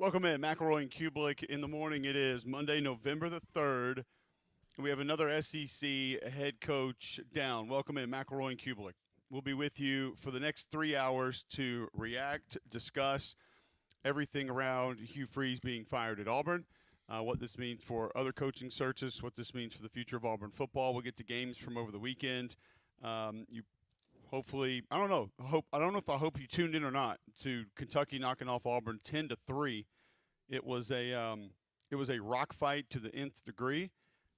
Welcome in, McElroy and Cubelic. In the morning, it is Monday, November the 3rd. We have another SEC head coach down. Welcome in, McElroy and Cubelic. We'll be with you for the next 3 hours to react, discuss everything around Hugh Freeze being fired at Auburn, what this means for other coaching searches, what this means for the future of Auburn football. We'll get to games from over the weekend. You hopefully, I don't know if I hope you tuned in or not to Kentucky knocking off Auburn 10-3. It was a rock fight to the nth degree.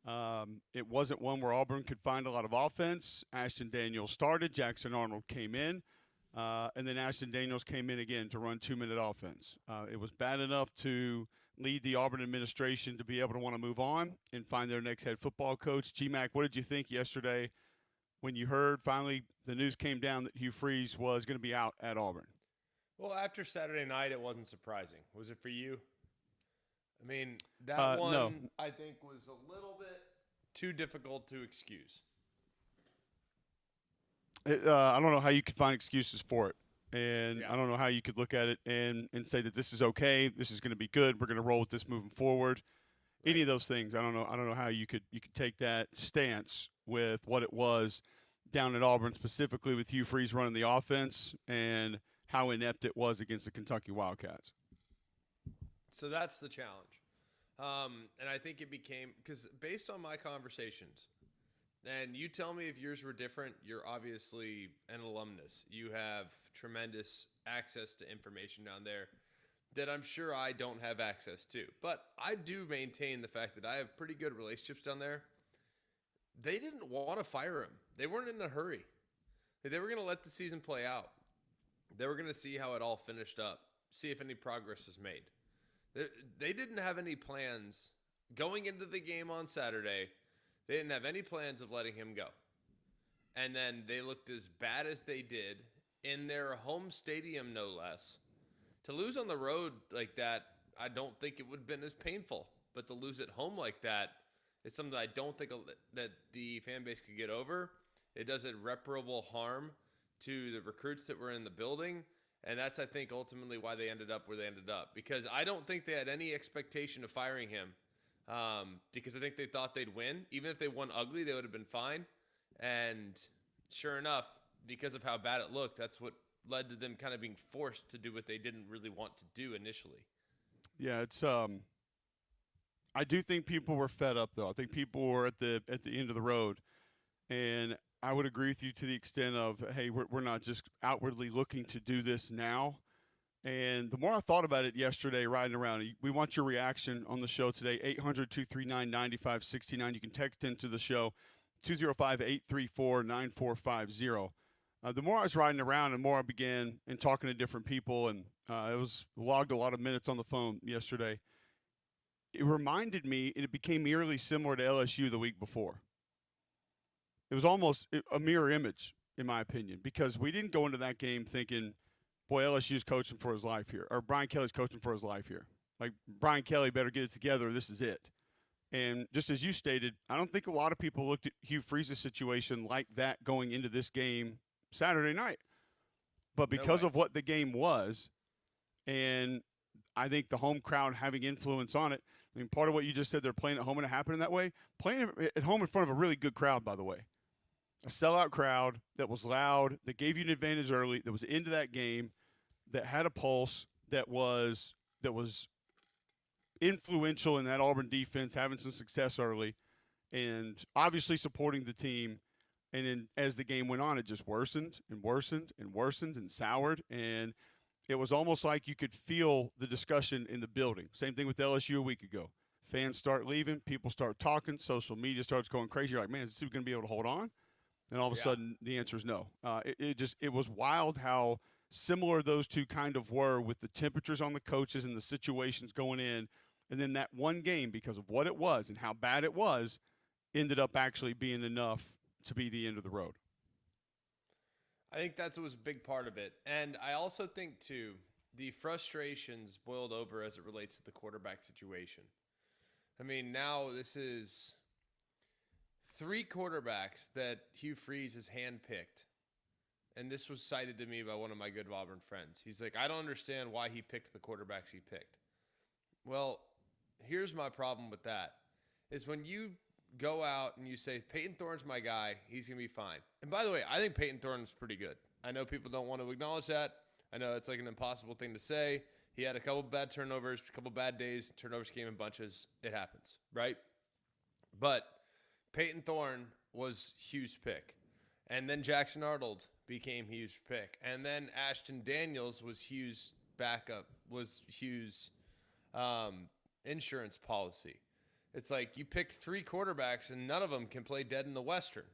It wasn't one where Auburn could find a lot of offense. Ashton Daniels started. Jackson Arnold came in. And then Ashton Daniels came in again to run 2-minute offense. It was bad enough to lead the Auburn administration to be able to want to move on and find their next head football coach. GMAC, what did you think yesterday when you heard finally the news came down that Hugh Freeze was going to be out at Auburn? Well, after Saturday night, it wasn't surprising. Was it for you? I mean, that one, no. I think, was a little bit too difficult to excuse. I don't know how you could find excuses for it. And Yeah. I don't know how you could look at it and say that this is okay, this is going to be good, we're going to roll with this moving forward. Right. Any of those things, I don't know how you could take that stance with what it was down at Auburn, specifically with Hugh Freeze running the offense and how inept it was against the Kentucky Wildcats. So that's the challenge. And I think it became, because based on my conversations, and you tell me if yours were different, you're obviously an alumnus. You have tremendous access to information down there that I'm sure I don't have access to. But I do maintain the fact that I have pretty good relationships down there. They didn't want to fire him. They weren't in a hurry. They were going to let the season play out. They were going to see how it all finished up, see if any progress was made. They didn't have any plans going into the game on Saturday. They didn't have any plans of letting him go. And then they looked as bad as they did in their home stadium, no less. To lose on the road like that, I don't think it would have been as painful. But to lose at home like that is something I don't think that the fan base could get over. It does irreparable harm to the recruits that were in the building. And that's, I think, ultimately why they ended up where they ended up. Because I don't think they had any expectation of firing him. Because I think they thought they'd win. Even if they won ugly, they would have been fine. And sure enough, because of how bad it looked, that's what led to them kind of being forced to do what they didn't really want to do initially. Yeah, it's I do think people were fed up, though. I think people were at the end of the road. And I would agree with you to the extent of, hey, we're not just outwardly looking to do this now. And the more I thought about it yesterday, riding around, we want your reaction on the show today, 800-239-9569. You can text into the show, 205-834-9450. The more I was riding around and more I began and talking to different people, and it was logged a lot of minutes on the phone yesterday, it reminded me, and it became eerily similar to LSU the week before. It was almost a mirror image, in my opinion, because we didn't go into that game thinking, boy, LSU's coaching for his life here, or Brian Kelly's coaching for his life here. Like, Brian Kelly better get it together, this is it. And just as you stated, I don't think a lot of people looked at Hugh Freeze's situation like that going into this game Saturday night. But because of what the game was, and I think the home crowd having influence on it, I mean, part of what you just said, they're playing at home and it happening that way. Playing at home in front of a really good crowd, by the way. A sellout crowd that was loud, that gave you an advantage early, that was into that game, that had a pulse, that was influential in that Auburn defense, having some success early, and obviously supporting the team. And then as the game went on, it just worsened and worsened and worsened and soured. And it was almost like you could feel the discussion in the building. Same thing with LSU a week ago. Fans start leaving, people start talking, social media starts going crazy. You're like, man, is this going to be able to hold on? And all of a sudden, the answer is no. It was wild how similar those two kind of were with the temperatures on the coaches and the situations going in. And then that one game, because of what it was and how bad it was, ended up actually being enough to be the end of the road. I think that was a big part of it. And I also think, too, the frustrations boiled over as it relates to the quarterback situation. I mean, now this is 3 quarterbacks that Hugh Freeze has handpicked. And this was cited to me by one of my good Auburn friends. He's like, I don't understand why he picked the quarterbacks he picked. Well, here's my problem with that is when you go out and you say, Peyton Thorne's my guy, he's going to be fine. And by the way, I think Peyton Thorne's pretty good. I know people don't want to acknowledge that. I know it's like an impossible thing to say. He had a couple bad turnovers, a couple bad days. Turnovers came in bunches. It happens, right? But Peyton Thorne was Hugh's pick. And then Jackson Arnold became Hugh's pick. And then Ashton Daniels was Hugh's backup, was Hugh's insurance policy. It's like you picked 3 quarterbacks and none of them can play dead in the Western.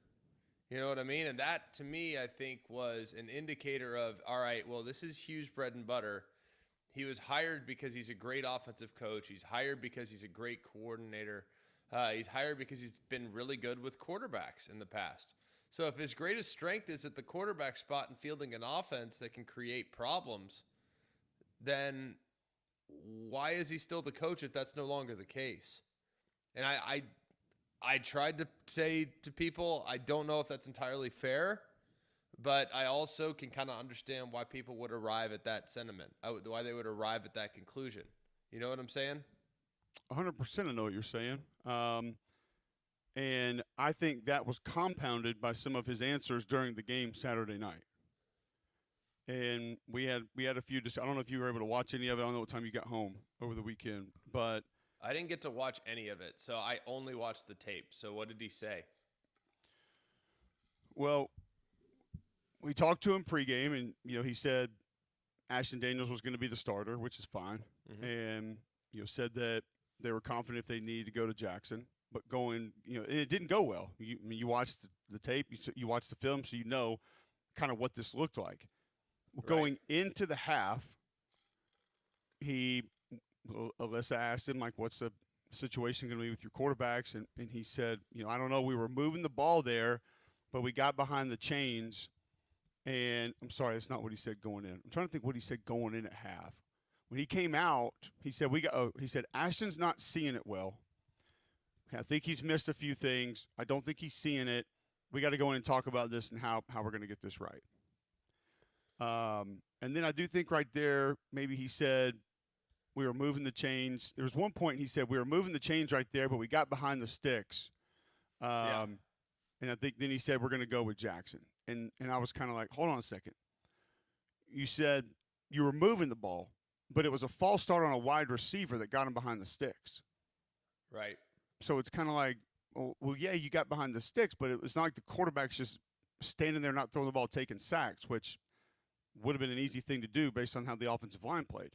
You know what I mean? And that, to me, I think was an indicator of, all right, well, this is Hugh's bread and butter. He was hired because he's a great offensive coach. He's hired because he's a great coordinator. He's hired because he's been really good with quarterbacks in the past. So if his greatest strength is at the quarterback spot and fielding an offense that can create problems, then why is he still the coach if that's no longer the case? And I tried to say to people, I don't know if that's entirely fair, but I also can kind of understand why people would arrive at that sentiment, why they would arrive at that conclusion. You know what I'm saying? 100% I know what you're saying. And I think that was compounded by some of his answers during the game Saturday night. And we had a few. I don't know if you were able to watch any of it. I don't know what time you got home over the weekend, but I didn't get to watch any of it, so I only watched the tape. So what did he say? Well, we talked to him pregame, and he said Ashton Daniels was going to be the starter, which is fine, and said that they were confident if they needed to go to Jackson, but and it didn't go well. You watched the tape, you watched the film, so you know kind of what this looked like. Right. Going into the half, Alyssa asked him, like, what's the situation going to be with your quarterbacks? And he said, I don't know. We were moving the ball there, but we got behind the chains. And I'm sorry, that's not what he said going in. I'm trying to think what he said going in at half. When he came out, he said, he said, Ashton's not seeing it well. I think he's missed a few things. I don't think he's seeing it. We got to go in and talk about this and how we're going to get this right. And then I do think right there, maybe he said, we were moving the chains. There was one point he said we were moving the chains right there, but we got behind the sticks. And I think then he said we're going to go with Jackson. And I was kind of like, hold on a second. You said you were moving the ball, but it was a false start on a wide receiver that got him behind the sticks. Right. So it's kind of like, well, yeah, you got behind the sticks, but it was not like the quarterback's just standing there not throwing the ball, taking sacks, which would have been an easy thing to do based on how the offensive line played.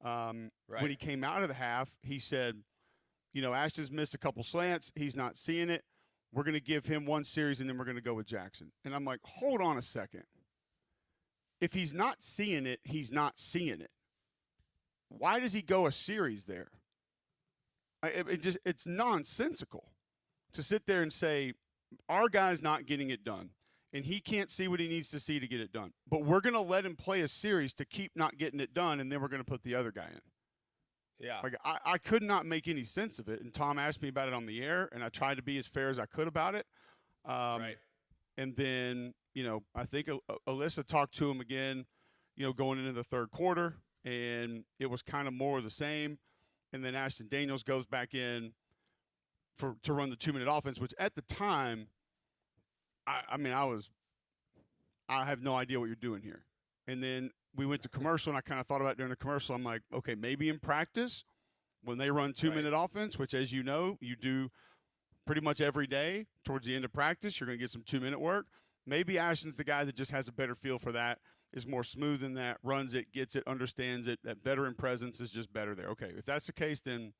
Right. When he came out of the half, he said, Ashton's missed a couple slants. He's not seeing it. We're going to give him one series, and then we're going to go with Jackson. And I'm like, hold on a second. If he's not seeing it, he's not seeing it. Why does he go a series there? It's nonsensical to sit there and say, our guy's not getting it done, and he can't see what he needs to see to get it done. But we're going to let him play a series to keep not getting it done, and then we're going to put the other guy in. Yeah. Like I could not make any sense of it, and Tom asked me about it on the air, and I tried to be as fair as I could about it. Right. And then, I think Alyssa talked to him again, going into the third quarter, and it was kind of more of the same. And then Ashton Daniels goes back in to run the 2-minute offense, which at the time, I have no idea what you're doing here. And then we went to commercial, and I kind of thought about it during the commercial. I'm like, okay, maybe in practice when they run 2-minute offense, which, as you know, you do pretty much every day towards the end of practice, you're going to get some 2-minute work. Maybe Ashton's the guy that just has a better feel for that, is more smooth in that, runs it, gets it, understands it. That veteran presence is just better there. Okay, if that's the case, then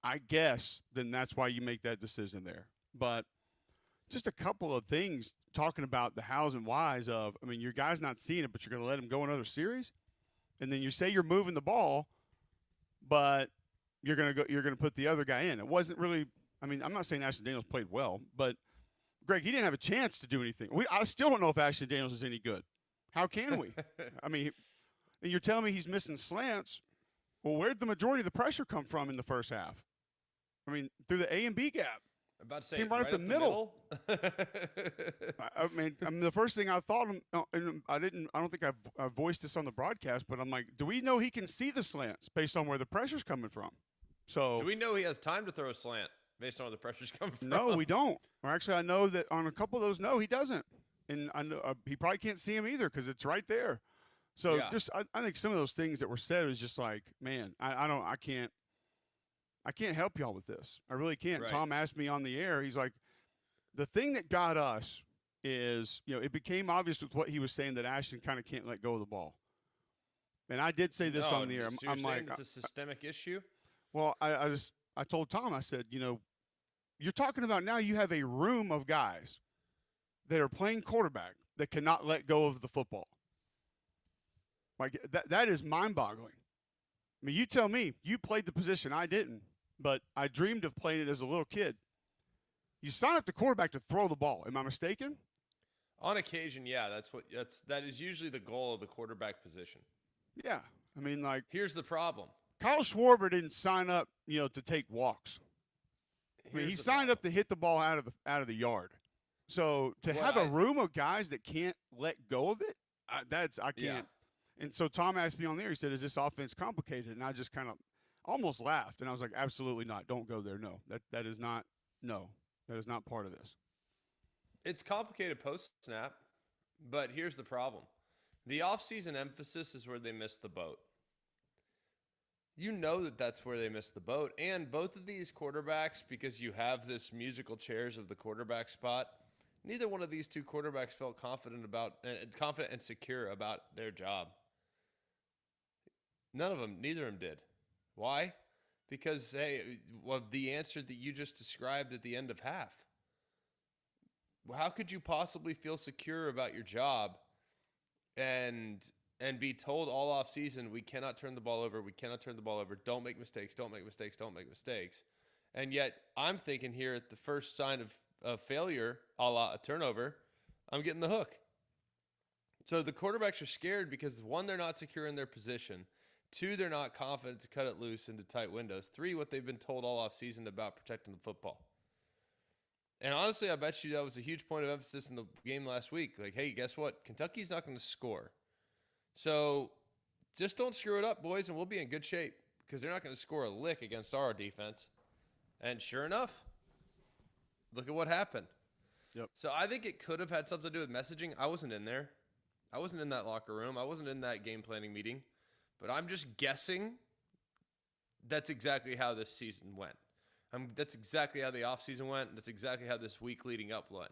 I guess then that's why you make that decision there. But just a couple of things talking about the hows and whys of, your guy's not seeing it, but you're going to let him go another series? And then you say you're moving the ball, but you're going to put the other guy in. It wasn't really – I'm not saying Ashton Daniels played well, but, Greg, he didn't have a chance to do anything. I still don't know if Ashton Daniels is any good. How can we? And you're telling me he's missing slants. Well, where'd the majority of the pressure come from in the first half? Through the A and B gap. I'm about to say, came right up the middle. The first thing I thought, and I don't think I voiced this on the broadcast, but I'm like, do we know he can see the slants based on where the pressure's coming from? So do we know he has time to throw a slant based on where the pressure's coming from? no, we don't. Or actually, I know that on a couple of those, no, he doesn't. And I know he probably can't see him either because it's right there. So Yeah. just I think some of those things that were said was just like, man, I can't help y'all with this. I really can't. Right. Tom asked me on the air. He's like, the thing that got us is, it became obvious with what he was saying that Ashton kind of can't let go of the ball. And I did say this No, on the air. so you're I'm saying like, it's a systemic issue? well, I told Tom, I said, you're talking about now you have a room of guys that are playing quarterback that cannot let go of the football. Like that is mind-boggling. I mean, you tell me, you played the position, I didn't, but I dreamed of playing it as a little kid. You sign up the quarterback to throw the ball. Am I mistaken? On occasion, yeah, that is usually the goal of the quarterback position. Yeah. I mean, like, Here's the problem. Kyle Schwarber didn't sign up, to take walks. I mean, he signed up to hit the ball out of the yard. So to have a room of guys that can't let go of it, I can't. Yeah. And so Tom asked me on there. He said, "Is this offense complicated?" And I just kind of almost laughed, and I was like, "Absolutely not. Don't go there. No, that is not. No, that is not part of this." It's complicated post-snap, but here's the problem. The offseason emphasis is where they missed the boat. You know that's where they missed the boat. And both of these quarterbacks, because you have this musical chairs of the quarterback spot, neither one of these two quarterbacks felt confident and secure about their job. None of them, neither of them did. Why? Because, of the answer that you just described at the end of half. How could you possibly feel secure about your job and be told all off season, we cannot turn the ball over, don't make mistakes, and yet I'm thinking here at the first sign of failure, a la a turnover, I'm getting the hook. So the quarterbacks are scared because, one, they're not secure in their position. Two, they're not confident to cut it loose into tight windows. Three, what they've been told all off season about protecting the football. And honestly, I bet you that was a huge point of emphasis in the game last week. Like, hey, guess what? Kentucky's not going to score. So just don't screw it up, boys, and we'll be in good shape because they're not going to score a lick against our defense. And sure enough, look at what happened. Yep. So I think it could have had something to do with messaging. I wasn't in there. I wasn't in that locker room. I wasn't in that game planning meeting. But I'm just guessing that's exactly how this season went. That's exactly how the offseason went. That's exactly how this week leading up went.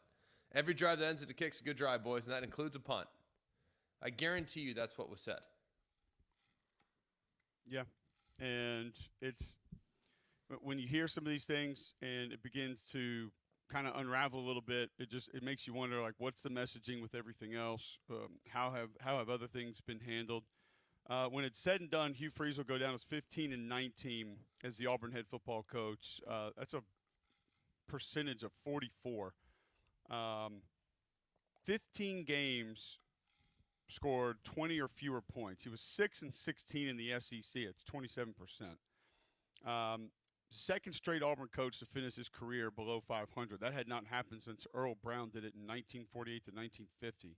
Every drive that ends in a kick's a good drive, boys, and that includes a punt. I guarantee you that's what was said. Yeah. And it's when you hear some of these things and it begins to kind of unravel a little bit, it makes you wonder, like, what's the messaging with everything else? How have other things been handled? When it's said and done, Hugh Freeze will go down as 15-19 as the Auburn head football coach. That's a percentage of 44. 15 games, scored 20 or fewer points. He was 6-16 in the SEC. It's 27%. Second straight Auburn coach to finish his career below 500. That had not happened since Earl Brown did it in 1948 to 1950.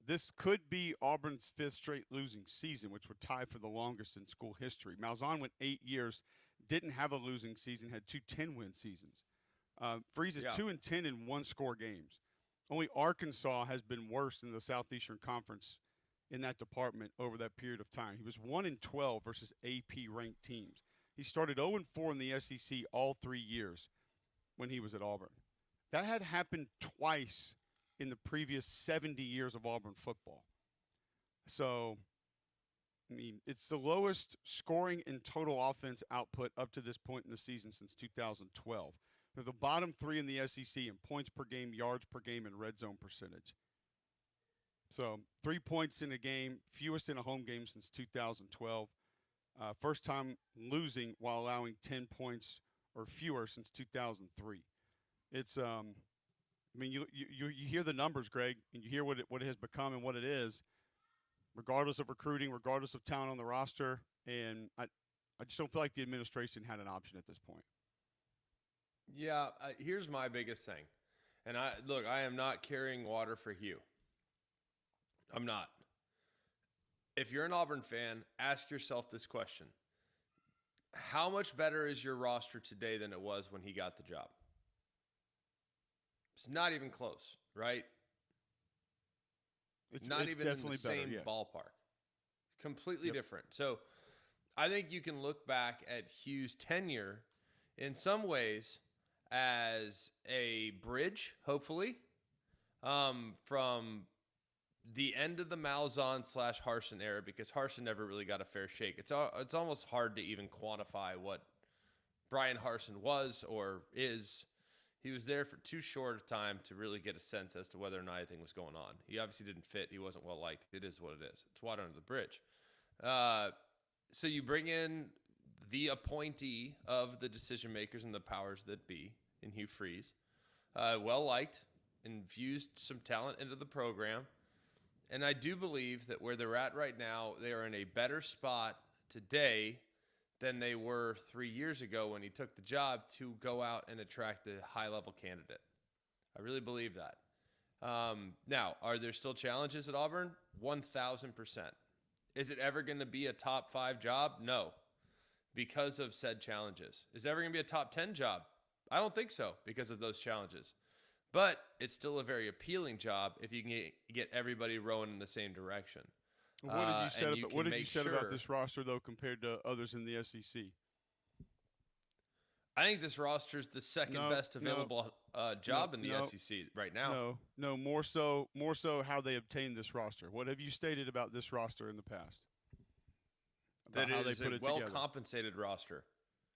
This could be Auburn's fifth straight losing season, which would tie for the longest in school history. Malzahn went 8 years, didn't have a losing season, had two 10-win seasons. Freeze is 2-10 in one-score games. Only Arkansas has been worse in the Southeastern Conference in that department over that period of time. He was 1-12 versus AP-ranked teams. He started 0-4 in the SEC all 3 years when he was at Auburn. That had happened twice in the previous 70 years of Auburn football. So, I mean, it's the lowest scoring and total offense output up to this point in the season since 2012. They're the bottom three in the SEC in points per game, yards per game, and red zone percentage. So 3 points in a game, fewest in a home game since 2012. First time losing while allowing 10 points or fewer since 2003. It's I mean, you hear the numbers, Greg, and you hear what it has become and what it is, regardless of recruiting, regardless of talent on the roster, and I just don't feel like the administration had an option at this point. Yeah, here's my biggest thing. And I am not carrying water for Hugh. I'm not. If you're an Auburn fan, ask yourself this question. how much better is your roster today than it was when he got the job? It's not even close, right? Not It's even in the definitely better, same yes. ballpark. Completely Yep. different. So I think you can look back at Hugh's tenure in some ways as a bridge, hopefully, from the end of the Malzahn / Harsin era, because Harsin never really got a fair shake. It's almost hard to even quantify what Brian Harsin was or is. He was there for too short a time to really get a sense as to whether or not anything was going on. He obviously didn't fit. He wasn't well liked. It is what it is. It's water under the bridge. So you bring in the appointee of the decision makers and the powers that be in Hugh Freeze. Well liked, infused some talent into the program. And I do believe that where they're at right now, they are in a better spot today than they were 3 years ago when he took the job to go out and attract a high-level candidate. I really believe that. Now, are there still challenges at Auburn? 1,000%. Is it ever going to be a top 5 job? No, because of said challenges. Is it ever going to be a top 10 job? I don't think so because of those challenges. But it's still a very appealing job if you can get everybody rowing in the same direction. What have you said about sure, this roster though compared to others in the SEC? I think this roster is the second best available job in the SEC right now. No, more so how they obtained this roster. What have you stated about this roster in the past? About how they put it together? That is a well-compensated roster.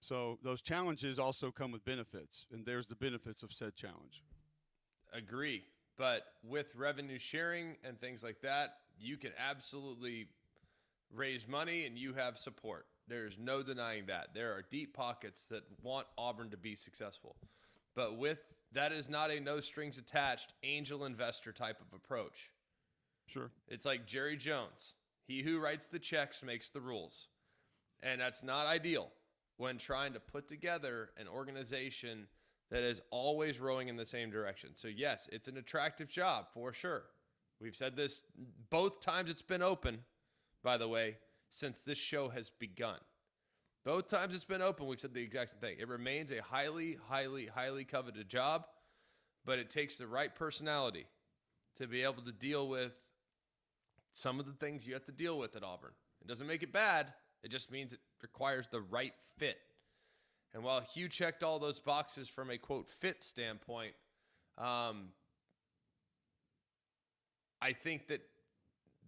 So those challenges also come with benefits, and there's the benefits of said challenge. Agree. But with revenue sharing and things like that, you can absolutely raise money and you have support. There's no denying that. There are deep pockets that want Auburn to be successful. But with that is not a no strings attached angel investor type of approach. Sure. It's like Jerry Jones. He who writes the checks makes the rules. And that's not ideal when trying to put together an organization that is always rowing in the same direction. So yes, it's an attractive job for sure. We've said this both times it's been open, by the way, since this show has begun. Both times it's been open, we've said the exact same thing. It remains a highly, highly, highly coveted job, but it takes the right personality to be able to deal with some of the things you have to deal with at Auburn. It doesn't make it bad. It just means it requires the right fit. And while Hugh checked all those boxes from a, quote, fit standpoint, I think that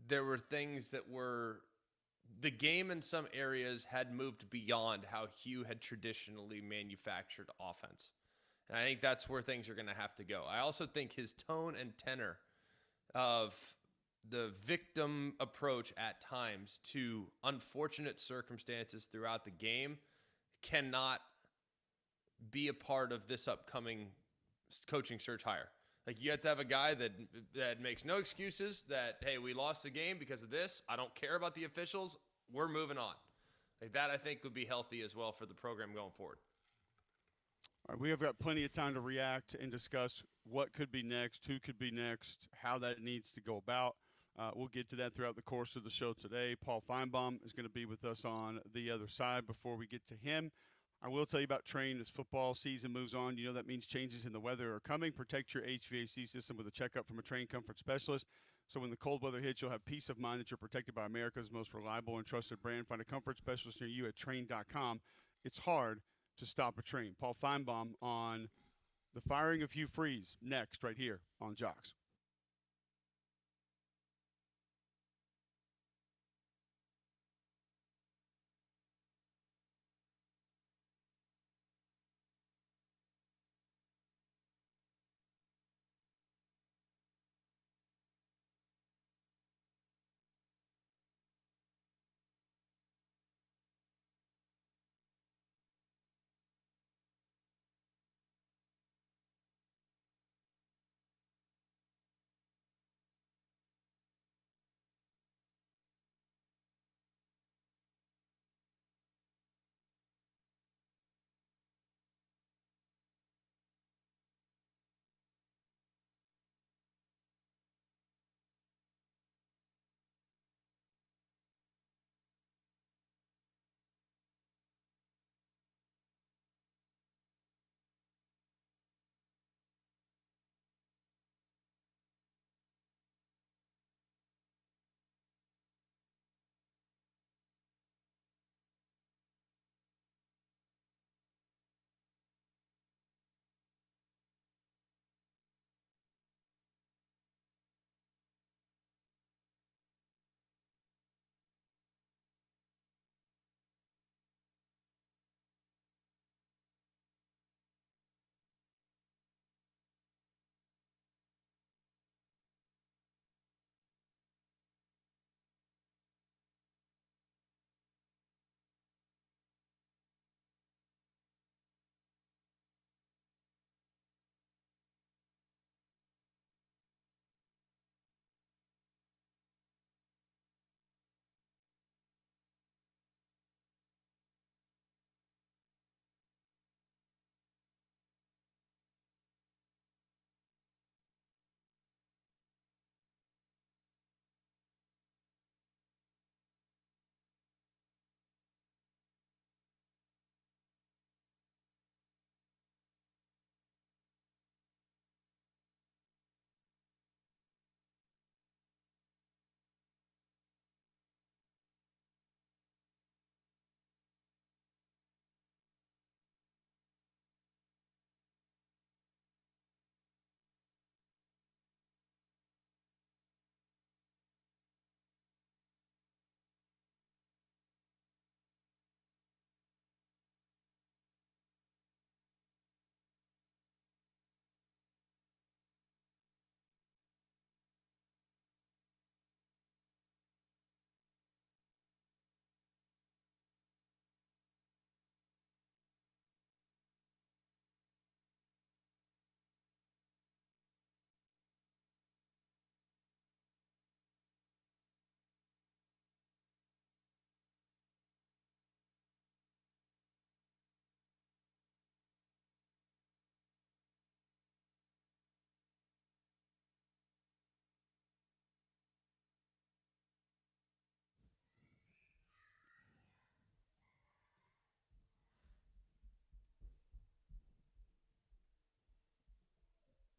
there were things that were the game in some areas had moved beyond how Hugh had traditionally manufactured offense. And I think that's where things are going to have to go. I also think his tone and tenor of the victim approach at times to unfortunate circumstances throughout the game cannot be a part of this upcoming coaching search hire. Like, you have to have a guy that makes no excuses that, hey, we lost the game because of this. I don't care about the officials. We're moving on. Like that, I think, would be healthy as well for the program going forward. All right, we have got plenty of time to react and discuss what could be next, who could be next, how that needs to go about. We'll get to that throughout the course of the show today. Paul Finebaum is going to be with us on the other side. Before we get to him, I will tell you about Train as football season moves on. You know that means changes in the weather are coming. Protect your HVAC system with a checkup from a Train comfort specialist. So when the cold weather hits, you'll have peace of mind that you're protected by America's most reliable and trusted brand. Find a comfort specialist near you at Train.com. It's hard to stop a train. Paul Finebaum on the firing of Hugh Freeze next right here on Jocks.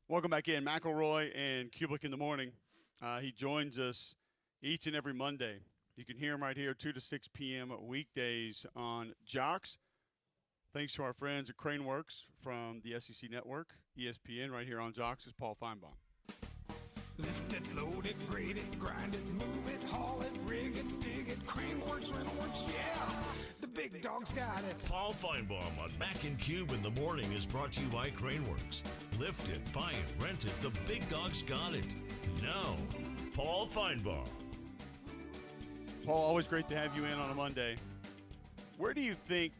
Welcome back in. McElroy and Cubelic in the morning. He joins us each and every Monday. You can hear him right here, 2 to 6 p.m. weekdays on Jocks. Thanks to our friends at Craneworks from the SEC Network, ESPN, right here on Jocks is Paul Finebaum. Lift it, load it, grade it, grind it, move it, haul it, rig it, dig it, Craneworks, Rentalworks, yeah! The big dog's got it. Paul Finebaum on Mac and Cube in the morning is brought to you by Craneworks. Lift it, buy it, rent it, the big dog's got it. Now, Paul Finebaum. Paul, always great to have you in on a Monday. Where do you think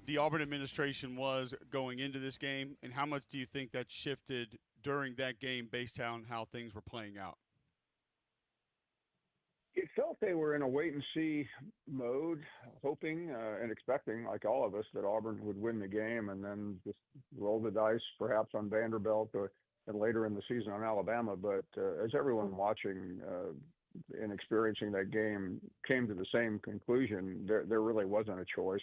the Auburn administration was going into this game, and how much do you think that shifted during that game based on how things were playing out? It felt they were in a wait-and-see mode, hoping and expecting, like all of us, that Auburn would win the game and then just roll the dice perhaps on Vanderbilt and later in the season on Alabama. But as everyone watching and experiencing that game came to the same conclusion, there really wasn't a choice.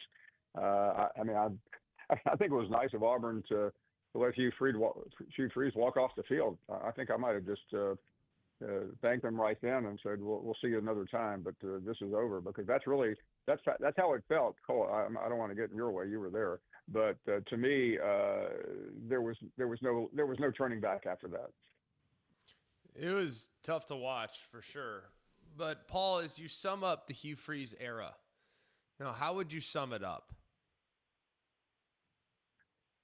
I think it was nice of Auburn to let Hugh Freeze walk off the field. I think I might have just thanked them right then and said, "We'll see you another time, but this is over," because that's how it felt. Cole, I don't want to get in your way. You were there, but to me, there was no turning back after that. It was tough to watch for sure. But Paul, as you sum up the Hugh Freeze era, how would you sum it up?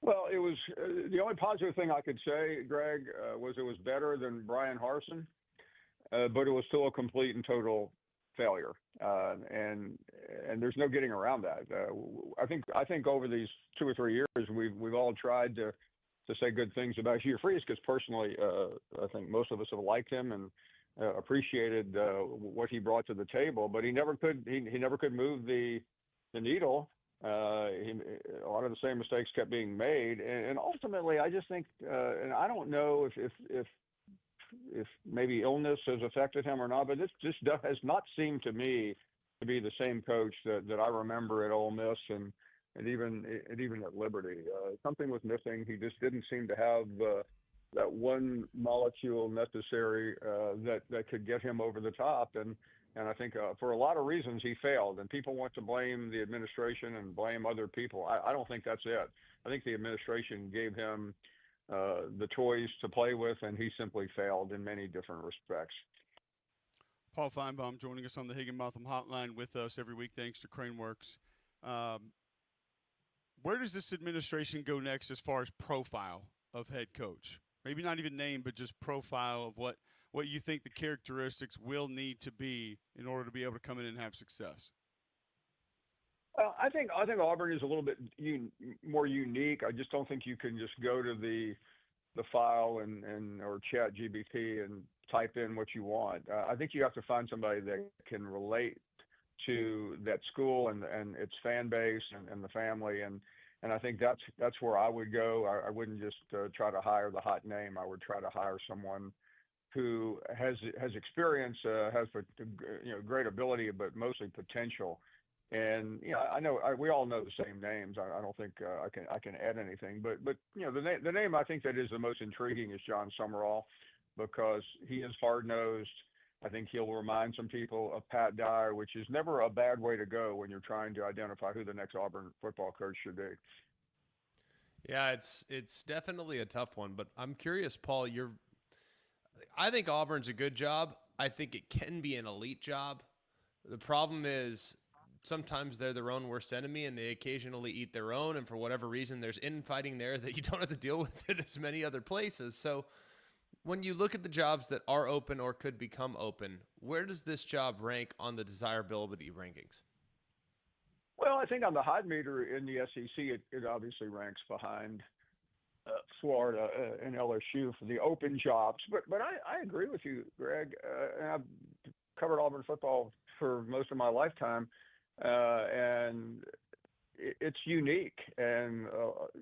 Well, it was the only positive thing I could say, Greg, was it was better than Brian Harsin, but it was still a complete and total failure, and there's no getting around that. I think over these 2 or 3 years, we've all tried to say good things about Hugh Freeze because personally, I think most of us have liked him and appreciated what he brought to the table, but he never could move the needle. A lot of the same mistakes kept being made, and ultimately, I just think, and I don't know if maybe illness has affected him or not, but this just has not seemed to me to be the same coach that I remember at Ole Miss and even at Liberty. Something was missing. He just didn't seem to have that one molecule necessary that could get him over the top. And I think for a lot of reasons he failed, and people want to blame the administration and blame other people. I don't think that's it. I think the administration gave him the toys to play with, and he simply failed in many different respects. Paul Finebaum joining us on the Higginbotham Hotline with us every week, thanks to Craneworks. Where does this administration go next as far as profile of head coach? Maybe not even name, but just profile of what you think the characteristics will need to be in order to be able to come in and have success. I think Auburn is a little bit more unique. I just don't think you can just go to the file and or chat GBT and type in what you want. I think you have to find somebody that can relate to that school and its fan base and the family. And I think that's where I would go. I wouldn't just try to hire the hot name. I would try to hire someone who has experience, has great ability, but mostly potential. And I know we all know the same names. I don't think I can add anything. But the name I think that is the most intriguing is John Summerall, because he is hard nosed. I think he'll remind some people of Pat Dyer, which is never a bad way to go when you're trying to identify who the next Auburn football coach should be. Yeah, it's definitely a tough one. But I'm curious, Paul. I think Auburn's a good job. I think it can be an elite job. The problem is sometimes they're their own worst enemy, and they occasionally eat their own. And for whatever reason, there's infighting there that you don't have to deal with in as many other places. So when you look at the jobs that are open or could become open, where does this job rank on the desirability rankings? Well, I think on the hot meter in the SEC, it obviously ranks behind Florida and LSU for the open jobs. But I agree with you, Greg. And I've covered Auburn football for most of my lifetime, and it's unique, and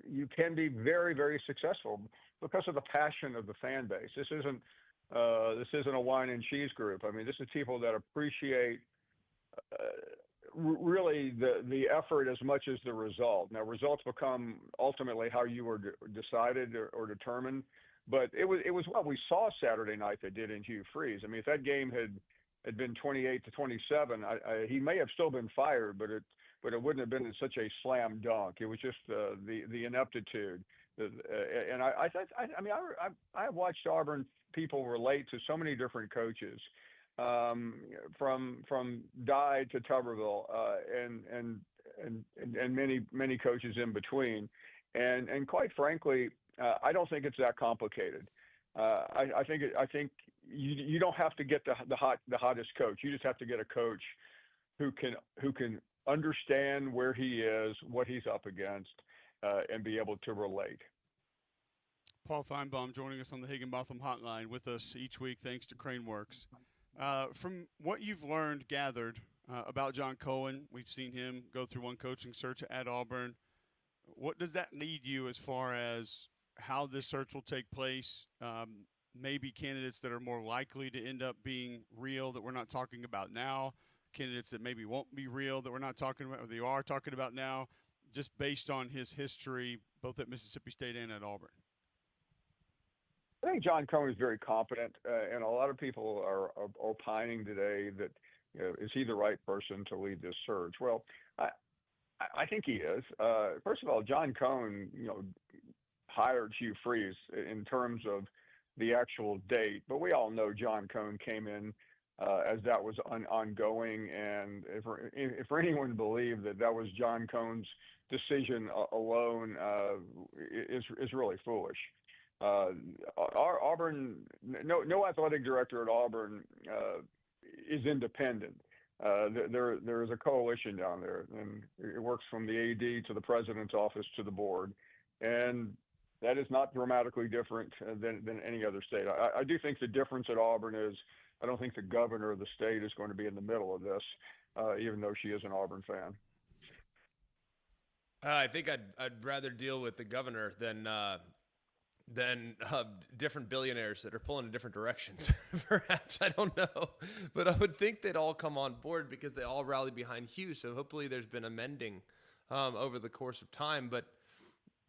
you can be very, very successful because of the passion of the fan base. This isn't a wine and cheese group. I mean, this is people that appreciate really the effort as much as the result. Now, results become ultimately how you were decided or determined, But it was what we saw Saturday night that did in Hugh Freeze. I mean, if that game had been 28-27, he may have still been fired, but it wouldn't have been such a slam dunk. It was just the ineptitude. And I've watched Auburn people relate to so many different coaches, from Dye to Tuberville, and many coaches in between. And quite frankly, I don't think it's that complicated. I think you don't have to get the hottest coach. You just have to get a coach who can understand where he is, what he's up against, and be able to relate. Paul Finebaum joining us on the Higginbotham Hotline with us each week, thanks to Craneworks. From what you've gathered about John Cohen, we've seen him go through one coaching search at Auburn. What does that lead you as far as how this search will take place? Maybe candidates that are more likely to end up being real that we're not talking about now, candidates that maybe won't be real that we're not talking about or they are talking about now, just based on his history both at Mississippi State and at Auburn? I think John Cohen is very competent, and a lot of people are opining today that, is he the right person to lead this search? Well, I think he is. First of all, John Cohen, hired Hugh Freeze in terms of the actual date, but we all know John Cohen came in as that was ongoing, and if anyone believed that was John Cohen's decision alone, is really foolish. Auburn, no athletic director at Auburn is independent. There is a coalition down there, and it works from the AD to the president's office to the board, and that is not dramatically different than any other state. I do think the difference at Auburn is I don't think the governor of the state is going to be in the middle of this, even though she is an Auburn fan. I think I'd rather deal with the governor than different billionaires that are pulling in different directions. Perhaps, I don't know. But I would think they'd all come on board because they all rally behind Hugh. So hopefully there's been a mending over the course of time. But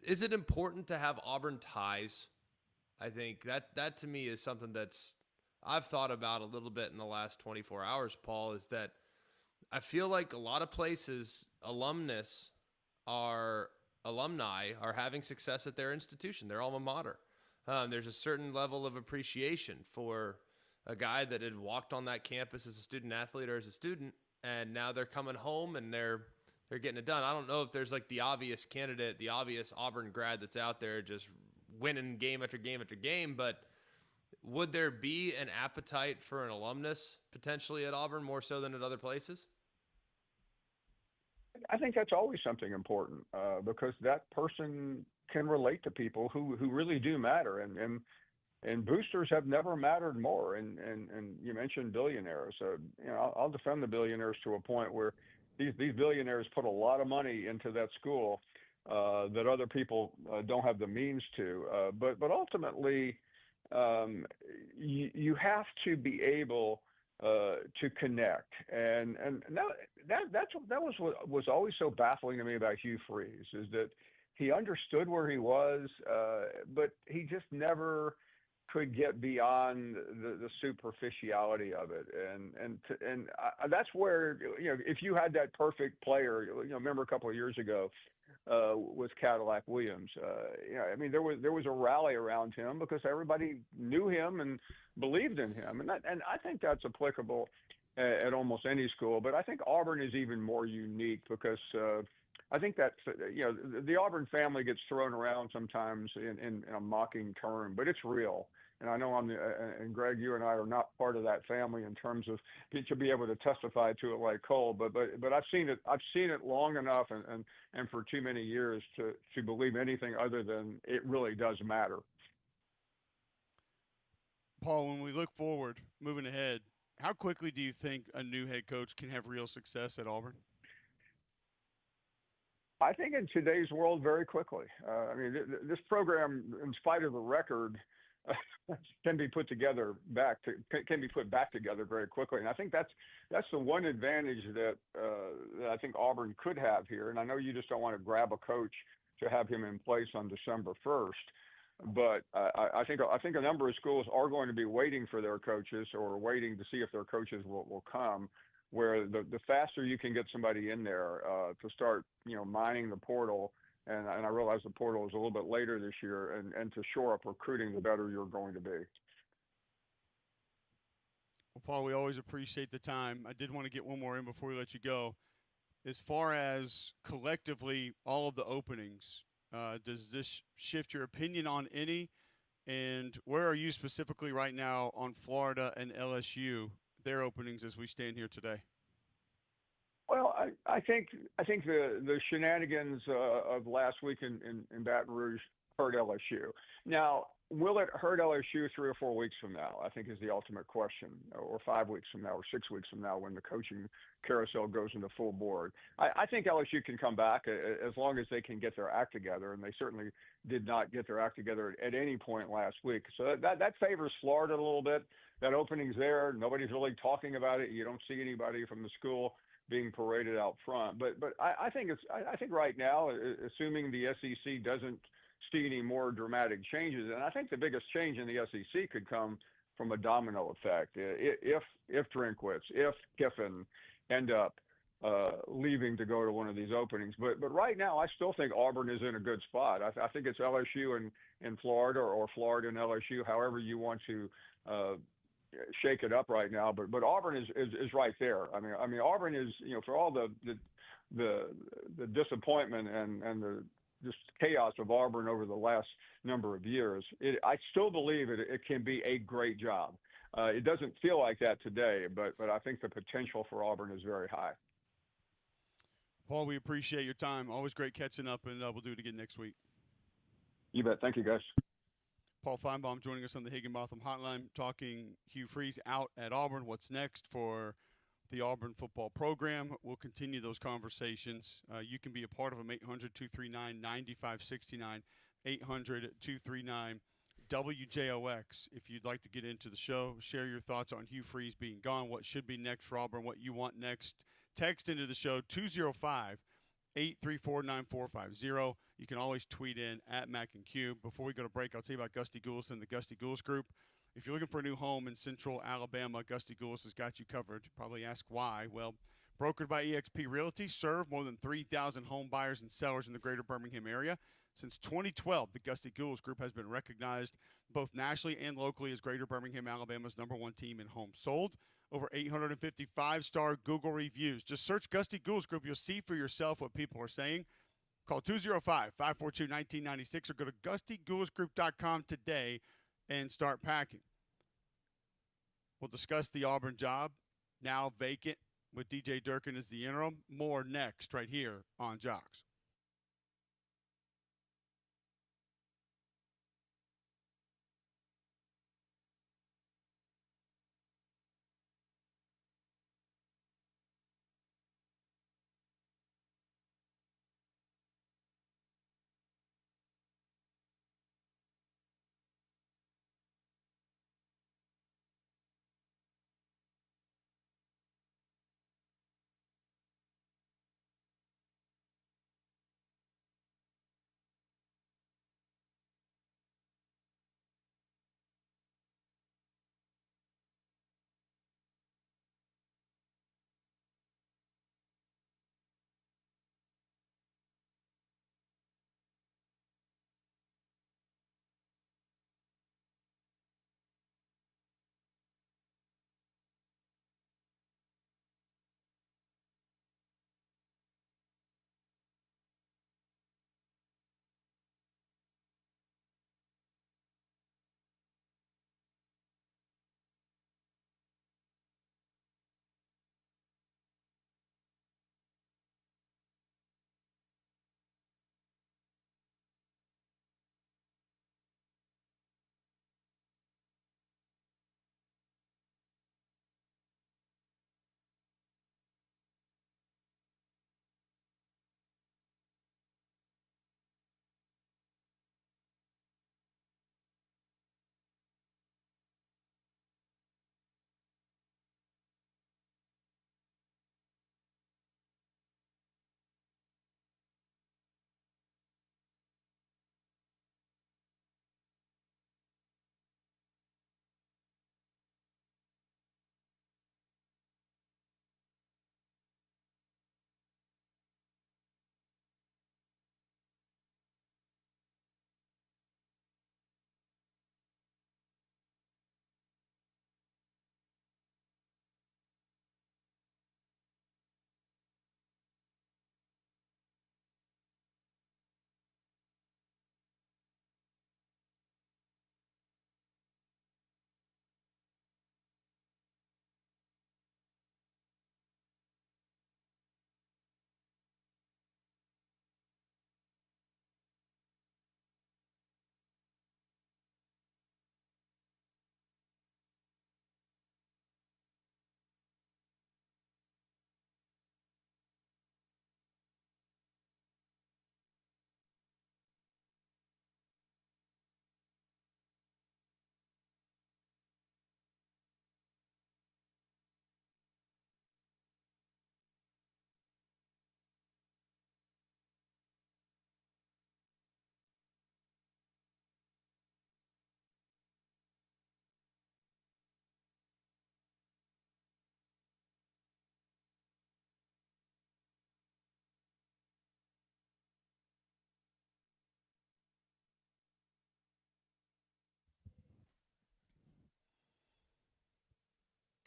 is it important to have Auburn ties? I think that to me is something that's I've thought about a little bit in the last 24 hours, Paul, is that I feel like a lot of places, alumni are having success at their institution, their alma mater. There's a certain level of appreciation for a guy that had walked on that campus as a student athlete or as a student, and now they're coming home and they're getting it done. I don't know if there's like the obvious candidate, the obvious Auburn grad that's out there just winning game after game after game, but would there be an appetite for an alumnus potentially at Auburn more so than at other places? I think that's always something important because that person can relate to people who really do matter, and boosters have never mattered more. And you mentioned billionaires. I'll defend the billionaires to a point where these billionaires put a lot of money into that school that other people don't have the means to. But ultimately, you have to be able to connect, and that was what was always so baffling to me about Hugh Freeze, is that he understood where he was, but he just never could get beyond the superficiality of it, and that's where, if you had that perfect player, remember a couple of years ago with Cadillac Williams, there was a rally around him because everybody knew him and believed in him, and I think that's applicable at almost any school. But I think Auburn is even more unique because I think that the Auburn family gets thrown around sometimes in a mocking term, but it's real. And I know and Greg, you and I are not part of that family in terms of to be able to testify to it like Cole, but I've seen it long enough and for too many years to believe anything other than it really does matter. Paul, when we look forward, moving ahead, how quickly do you think a new head coach can have real success at Auburn? I think in today's world, very quickly. This program, in spite of the record, can be put back together very quickly, and I think that's the one advantage that I think Auburn could have here. And I know you just don't want to grab a coach to have him in place on December 1st, But I think a number of schools are going to be waiting for their coaches or waiting to see if their coaches will come. Where the faster you can get somebody in there to start mining the portal, and I realize the portal is a little bit later this year, and to shore up recruiting, the better you're going to be. Well, Paul, we always appreciate the time. I did want to get one more in before we let you go. As far as collectively all of the openings, does this shift your opinion on any? And where are you specifically right now on Florida and LSU, their openings as we stand here today? Well, I think the shenanigans of last week in Baton Rouge hurt LSU. Now, will it hurt LSU 3 or 4 weeks from now? I think is the ultimate question, or 5 weeks from now, or 6 weeks from now, when the coaching carousel goes into full board. I think LSU can come back as long as they can get their act together, and they certainly did not get their act together at any point last week. So that favors Florida a little bit. That opening's there. Nobody's really talking about it. You don't see anybody from the school being paraded out front. But I think right now, assuming the SEC doesn't see any more dramatic changes, and I think the biggest change in the SEC could come from a domino effect. If Drinkwitz, if Kiffin end up leaving to go to one of these openings. But right now, I still think Auburn is in a good spot. I think it's LSU and Florida, or Florida and LSU, however you want to shake it up right now. But Auburn is right there. I mean Auburn is, for all the disappointment and the just chaos of Auburn over the last number of years, I still believe it can be a great job. It doesn't feel like that today, but I think the potential for Auburn is very high. Paul, we appreciate your time. Always great catching up, and we'll do it again next week. You bet. Thank you, guys. Paul Finebaum joining us on the Higginbotham Hotline, talking Hugh Freeze out at Auburn. What's next for the Auburn football program? We'll continue those conversations. You can be a part of them, 800-239-9569, 800-239-WJOX. If you'd like to get into the show, share your thoughts on Hugh Freeze being gone, what should be next for Auburn, what you want next. Text into the show, 205-834-9450. You can always tweet in at Mac and Cube. Before we go to break, I'll tell you about Gusty Goulis and the Gusty Goulis Group. If you're looking for a new home in central Alabama, Gusty Goulis has got you covered. You probably ask why. Well, brokered by eXp Realty, serve more than 3,000 home buyers and sellers in the greater Birmingham area. Since 2012, the Gusty Goulis Group has been recognized both nationally and locally as greater Birmingham, Alabama's #1 team in homes sold. Over 850 five-star Google reviews. Just search Gusty Goulis Group. You'll see for yourself what people are saying. Call 205-542-1996 or go to GustyGoulisGroup.com today and start packing. We'll discuss the Auburn job, now vacant, with DJ Durkin as the interim. More next right here on Jocks.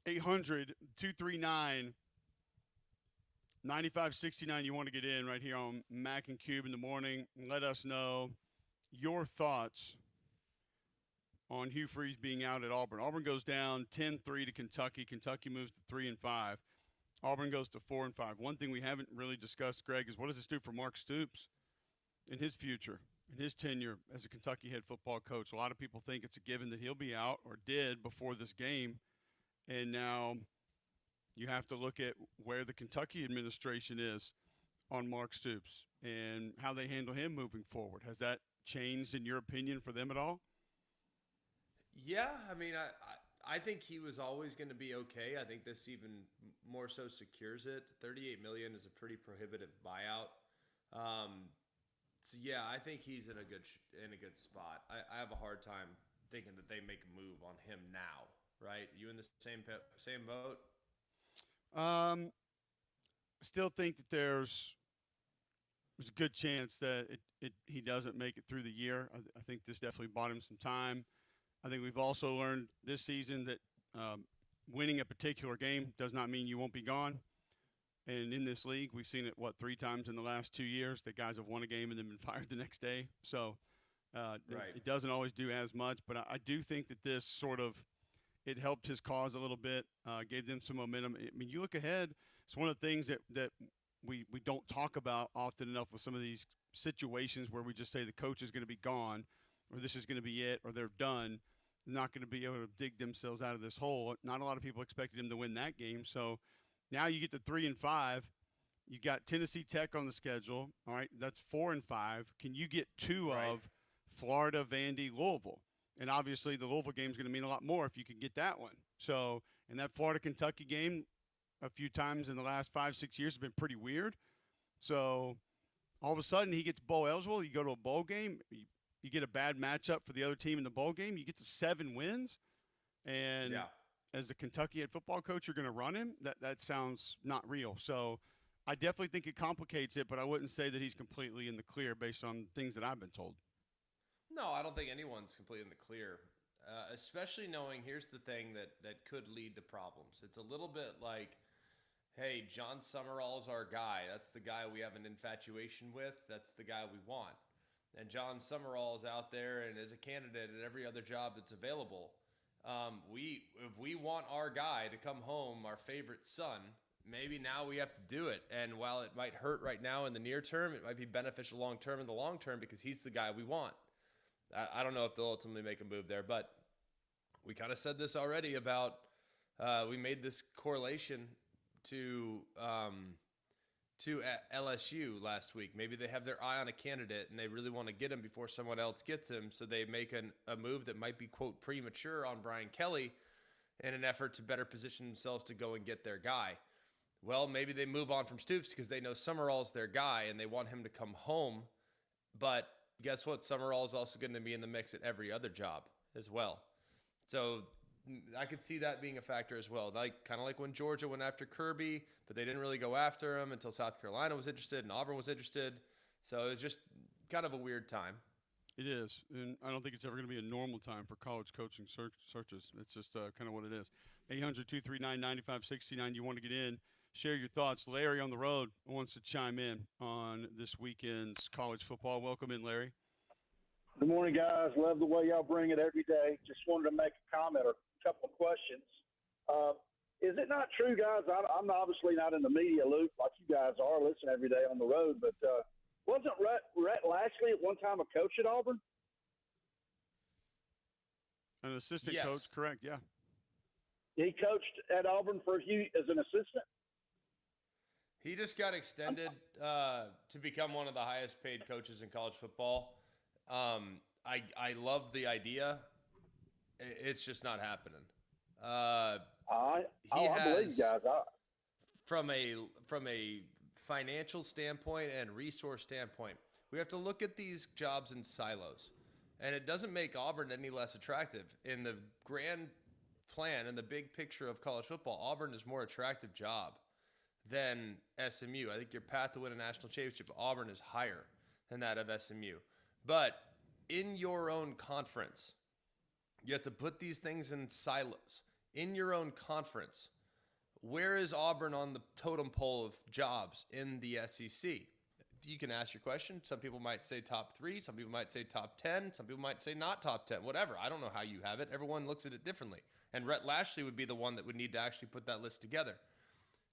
800-239-9569. You want to get in right here on Mac and Cube in the morning. Let us know your thoughts on Hugh Freeze being out at Auburn. Auburn goes down 10-3 to Kentucky. Kentucky moves to 3-5. Auburn goes to 4-5. One thing we haven't really discussed, Greg, is what does this do for Mark Stoops in his future, in his tenure as a Kentucky head football coach? A lot of people think it's a given that he'll be out, or did before this game, and now you have to look at where the Kentucky administration is on Mark Stoops and how they handle him moving forward. Has that changed, in your opinion, for them at all? Yeah, I mean, I think he was always going to be okay. I think this even more so secures it. $38 million is a pretty prohibitive buyout. So yeah, I think he's in a good spot. I have a hard time thinking that they make a move on him now. Right? You in the same boat? Still think that there's a good chance that he doesn't make it through the year. I think this definitely bought him some time. I think we've also learned this season that winning a particular game does not mean you won't be gone. And in this league, we've seen it, 3 times in the last 2 years that guys have won a game and then been fired the next day. So it doesn't always do as much. But I do think that this sort of it helped his cause a little bit, gave them some momentum. I mean, you look ahead, it's one of the things that we don't talk about often enough with some of these situations where we just say the coach is going to be gone or this is going to be it or they're done. They're not going to be able to dig themselves out of this hole. Not a lot of people expected him to win that game. So now you get to 3-5. You got Tennessee Tech on the schedule. All right, that's 4-5. Can you get 2 of Florida, Vandy, Louisville? And obviously the Louisville game is going to mean a lot more if you can get that one. So, and that Florida-Kentucky game a few times in the last 5-6 years has been pretty weird. So all of a sudden he gets bowl eligible. You go to a bowl game. You get a bad matchup for the other team in the bowl game. You get to 7 wins. And as the Kentucky head football coach, you're going to run him? That sounds not real. So I definitely think it complicates it, but I wouldn't say that he's completely in the clear based on things that I've been told. No, I don't think anyone's completely in the clear, especially knowing here's the thing that could lead to problems. It's a little bit like, hey, John Summerall's our guy. That's the guy we have an infatuation with. That's the guy we want. And John Summerall's out there and is a candidate at every other job that's available. If we want our guy to come home, our favorite son, maybe now we have to do it. And while it might hurt right now in the near term, it might be beneficial long term in the long term because he's the guy we want. I don't know if they'll ultimately make a move there, but we kind of said this already about we made this correlation to LSU last week. Maybe they have their eye on a candidate and they really want to get him before someone else gets him, so they make a move that might be, quote, premature on Brian Kelly in an effort to better position themselves to go and get their guy. Well, maybe they move on from Stoops because they know Summerall's their guy and they want him to come home, but guess what? Summerall is also going to be in the mix at every other job as well. So I could see that being a factor as well. Kind of like when Georgia went after Kirby, but they didn't really go after him until South Carolina was interested and Auburn was interested. So it was just kind of a weird time. It is, and I don't think it's ever going to be a normal time for college coaching searches. It's just kind of what it is. 800-239-9569. You want to get in, share your thoughts. Larry on the road wants to chime in on this weekend's college football. Welcome in, Larry. Good morning, guys. Love the way y'all bring it every day. Just wanted to make a comment or a couple of questions. Is it not true, guys? I'm obviously not in the media loop like you guys are, listen every day on the road, but wasn't Rhett Lashley at one time a coach at Auburn? An assistant coach, correct, yeah. He coached at Auburn for Hugh as an assistant? He just got extended to become one of the highest paid coaches in college football. I love the idea. It's just not happening. I believe you guys. From a financial standpoint and resource standpoint, we have to look at these jobs in silos. And it doesn't make Auburn any less attractive. In the grand plan and the big picture of college football, Auburn is a more attractive job than SMU. I think your path to win a national championship, Auburn is higher than that of SMU. But in your own conference, you have to put these things in silos. in your own conference, where is Auburn on the totem pole of jobs in the SEC? You can ask your question. Some people might say top 3. Some people might say top 10. Some people might say not top 10. Whatever. I don't know how you have it. Everyone looks at it differently. And Rhett Lashley would be the one that would need to actually put that list together.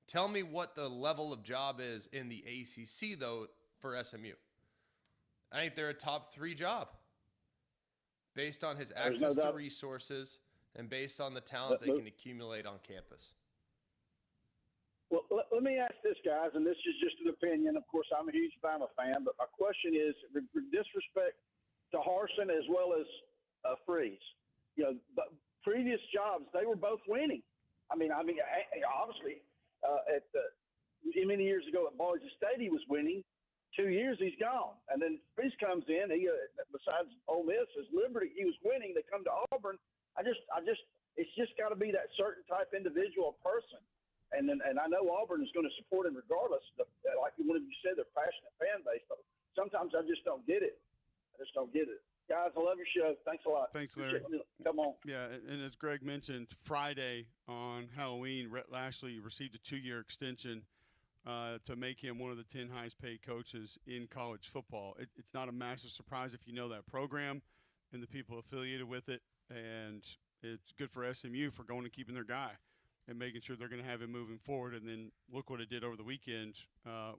Tell me what the level of job is in the ACC, though, for SMU. I think they're a top 3 job based on his access to resources and based on the talent they can accumulate on campus. Well, let me ask this, guys, and this is just an opinion. Of course, I'm a huge Bama fan, but my question is, with disrespect to Harsin as well as Freeze, but previous jobs, they were both winning. I mean, obviously, many years ago at Boise State, he was winning. 2 years, he's gone. And then Freeze comes in. He, besides Ole Miss, is Liberty. He was winning. They come to Auburn. It's just got to be that certain type individual person. And I know Auburn is going to support him regardless. Like one of you said, they're passionate fan base. But sometimes I just don't get it. Guys, I love your show. Thanks a lot. Thanks, Larry. Come on. Yeah, and as Greg mentioned, Friday on Halloween, Rhett Lashley received a 2-year extension to make him one of the 10 highest-paid coaches in college football. It's not a massive surprise if you know that program and the people affiliated with it, and it's good for SMU for going and keeping their guy and making sure they're going to have him moving forward. And then look what it did over the weekend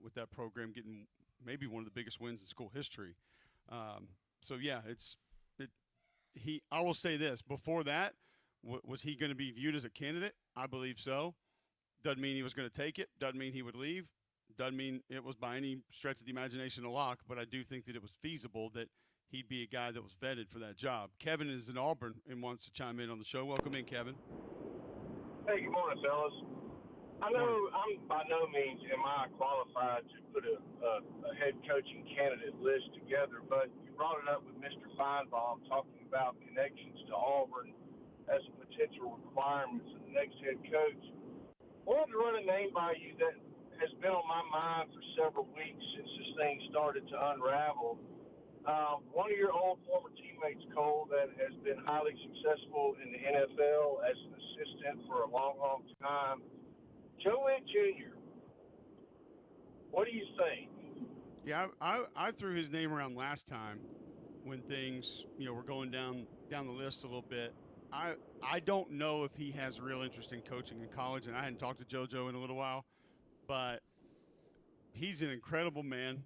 with that program getting maybe one of the biggest wins in school history. So yeah, I will say this. Before that, was he going to be viewed as a candidate? I believe so. Doesn't mean he was going to take it. Doesn't mean he would leave. Doesn't mean it was by any stretch of the imagination a lock, but I do think that it was feasible that he'd be a guy that was vetted for that job. Kevin is in Auburn and wants to chime in on the show. Welcome in, Kevin. Hey, good morning, fellas. I know I'm by no means am I qualified to put a head coaching candidate list together, but you brought it up with Mr. Finebaum talking about connections to Auburn as a potential requirement for the next head coach. I wanted to run a name by you that has been on my mind for several weeks since this thing started to unravel. One of your old former teammates, Cole, that has been highly successful in the NFL as an assistant for a long, long time, Witt Jr. What do you think? Yeah, I threw his name around last time when things were going down the list a little bit. I don't know if he has real interest in coaching in college, and I hadn't talked to JoJo in a little while, but he's an incredible man.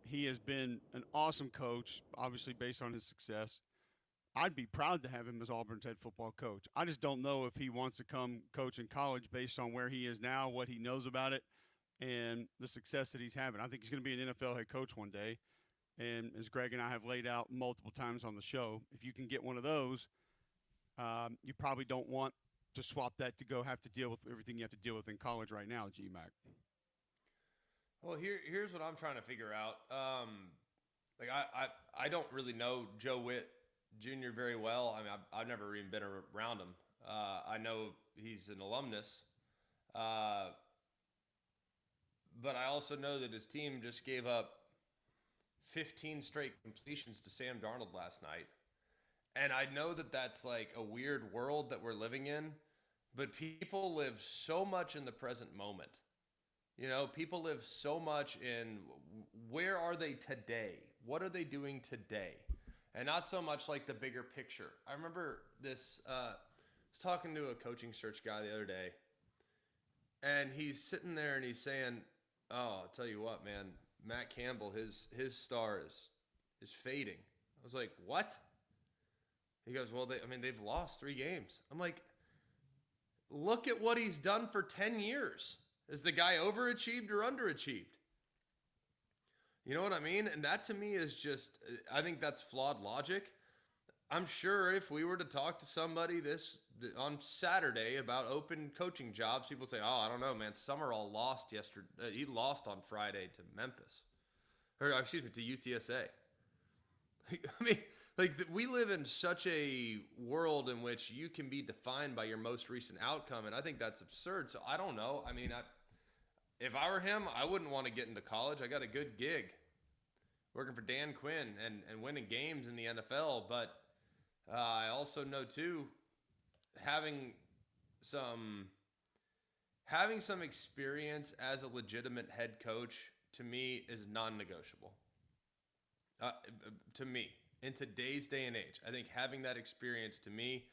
He has been an awesome coach, obviously based on his success. I'd be proud to have him as Auburn's head football coach. I just don't know if he wants to come coach in college based on where he is now, what he knows about it, and the success that he's having. I think he's going to be an NFL head coach one day. And as Greg and I have laid out multiple times on the show, if you can get one of those, you probably don't want to swap that to go have to deal with everything you have to deal with in college right now, GMAC. Well, here's what I'm trying to figure out. I don't really know Witt Jr. very well. I mean, I've never even been around him. I know he's an alumnus, but I also know that his team just gave up 15 straight completions to Sam Darnold last night. And I know that that's like a weird world that we're living in, but people live so much in the present moment. People live so much in where are they today? What are they doing today? And not so much like the bigger picture. I remember this, I was talking to a coaching search guy the other day, and he's sitting there and he's saying, oh, I'll tell you what, man, Matt Campbell, his star is fading. I was like, what? He goes, well, they've lost 3 games. I'm like, look at what he's done for 10 years. Is the guy overachieved or underachieved? You know what I mean? And that to me is just, I think that's flawed logic. I'm sure if we were to talk to somebody on Saturday about open coaching jobs, people say, oh, I don't know, man, Summerall lost yesterday. He lost on Friday to Memphis. Or, excuse me, to UTSA. I mean, we live in such a world in which you can be defined by your most recent outcome, and I think that's absurd. So I don't know. I mean, if I were him, I wouldn't want to get into college. I got a good gig working for Dan Quinn and winning games in the NFL. But I also know, too, having having some experience as a legitimate head coach to me is non-negotiable. To me, in today's day and age, I think having that experience to me,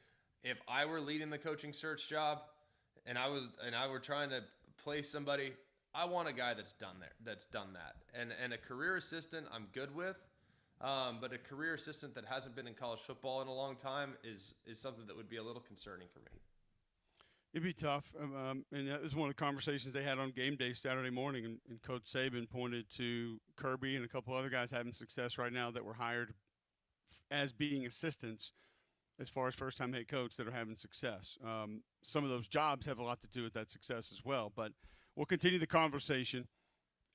if I were leading the coaching search job and I were trying to place somebody, I want a guy that's done that. And a career assistant I'm good with, but a career assistant that hasn't been in college football in a long time is something that would be a little concerning for me. It'd be tough. And that was one of the conversations they had on game day Saturday morning. And Coach Saban pointed to Kirby and a couple other guys having success right now that were hired as being assistants as far as first-time head coach that are having success. Some of those jobs have a lot to do with that success as well. But we'll continue the conversation.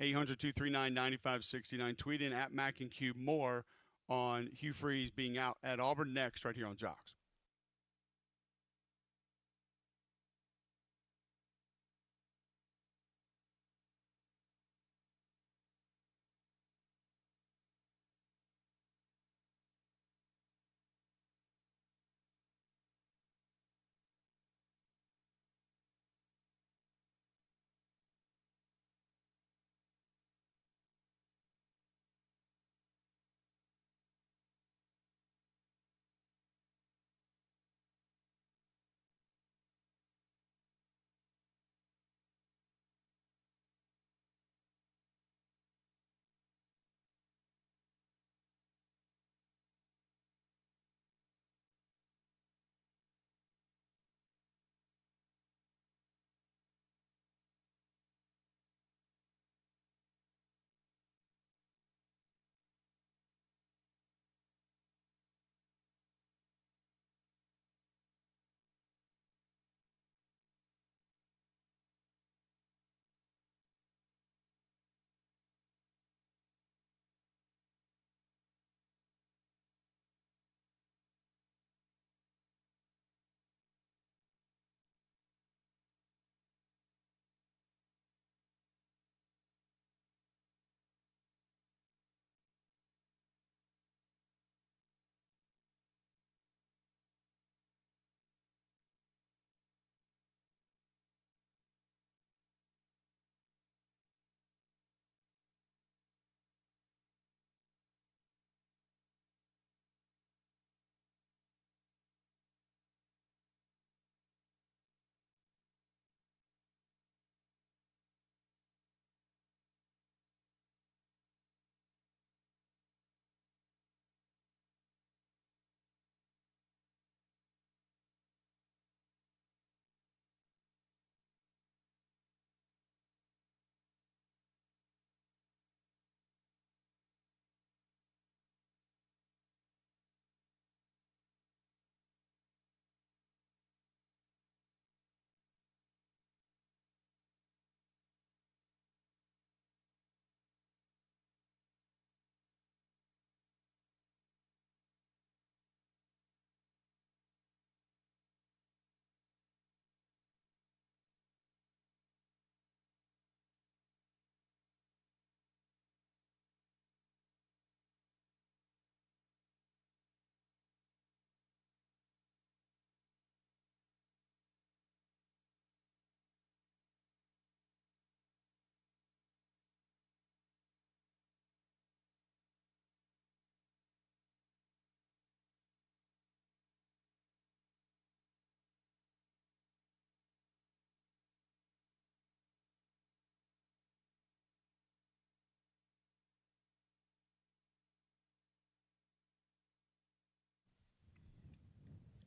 800-239-9569. Tweet in at Mac and Cube more on Hugh Freeze being out at Auburn next right here on Jocks.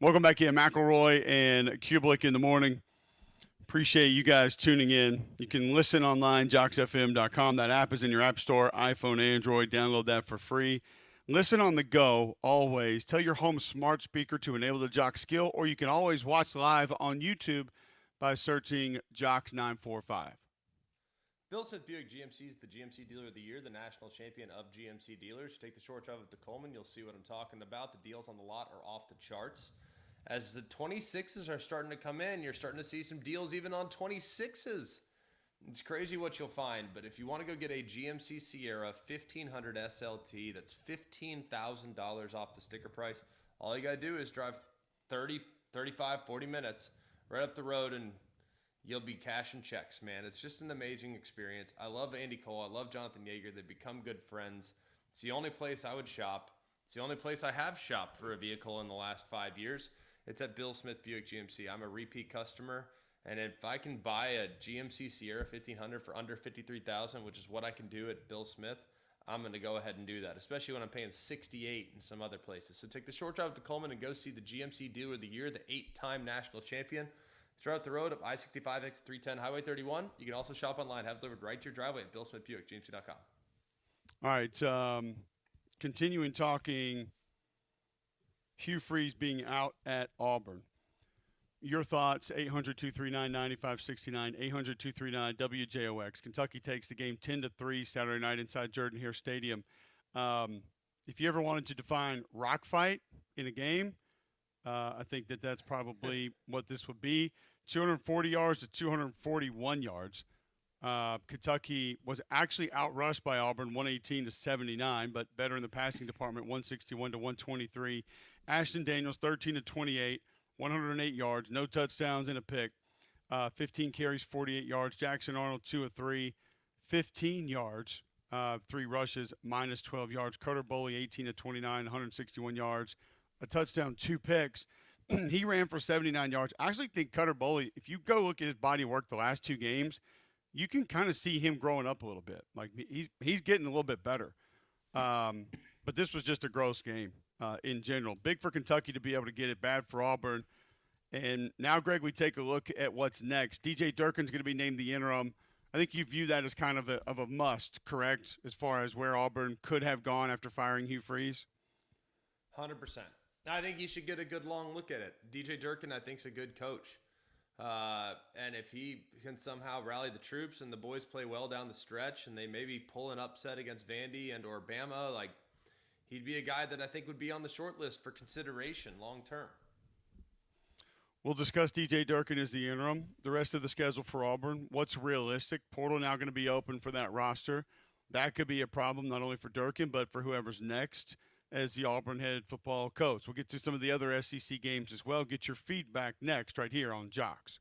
Welcome back in, McElroy and Cubelic in the morning. Appreciate you guys tuning in. You can listen online, jocksfm.com. That app is in your app store, iPhone, Android. Download that for free. Listen on the go, always. Tell your home smart speaker to enable the Jock skill, or you can always watch live on YouTube by searching Jocks 945. Bill Smith Buick GMC is the GMC Dealer of the Year, the national champion of GMC dealers. Take the short drive up to Coleman. You'll see what I'm talking about. The deals on the lot are off the charts. As the 26s are starting to come in, you're starting to see some deals even on 26s. It's crazy what you'll find, but if you want to go get a GMC Sierra 1500 SLT, that's $15,000 off the sticker price. All you got to do is drive 30, 35, 40 minutes right up the road, and you'll be cashing checks, man. It's just an amazing experience. I love Andy Cole. I love Jonathan Yeager. They've become good friends. It's the only place I would shop. It's the only place I have shopped for a vehicle in the last 5 years. It's at Bill Smith Buick GMC. I'm a repeat customer, and if I can buy a GMC Sierra 1500 for under $53,000, which is what I can do at Bill Smith, I'm going to go ahead and do that, especially when I'm paying $68 in some other places. So take the short drive to Coleman and go see the GMC Dealer of the Year, the 8-time national champion. It's right up the road of I-65 exit 310 Highway 31. You can also shop online, have it delivered right to your driveway at BillSmithBuickGMC.com. All right, continuing talking Hugh Freeze being out at Auburn. Your thoughts, 800-239-9569, 800-239-WJOX. Kentucky takes the game 10-3 Saturday night inside Jordan-Hare Stadium. If you ever wanted to define rock fight in a game, I think that's probably what this would be. 240 yards to 241 yards. Kentucky was actually outrushed by Auburn 118-79, but better in the passing department, 161-123. Ashton Daniels, 13-28, 108 yards, no touchdowns and a pick. 15 carries, 48 yards. Jackson Arnold, 2 of 3, 15 yards, 3 rushes, minus 12 yards. Carter Boley, 18-29, 161 yards, a touchdown, 2 picks. He ran for 79 yards. I actually think Cutter Boley, if you go look at his body work the last 2 games, you can kind of see him growing up a little bit. Like he's getting a little bit better. But this was just a gross game in general. Big for Kentucky to be able to get it, bad for Auburn. And now, Greg, we take a look at what's next. DJ Durkin's going to be named the interim. I think you view that as kind of a must, correct, as far as where Auburn could have gone after firing Hugh Freeze? 100%. I think you should get a good long look at it. DJ Durkin, I think, is a good coach. And if he can somehow rally the troops and the boys play well down the stretch and they maybe pull an upset against Vandy and or Bama, like he'd be a guy that I think would be on the short list for consideration long term. We'll discuss DJ Durkin as the interim. The rest of the schedule for Auburn, what's realistic? Portal now going to be open for that roster. That could be a problem not only for Durkin but for whoever's next as the Auburn head football coach. We'll get to some of the other SEC games as well. Get your feedback next right here on Jocks.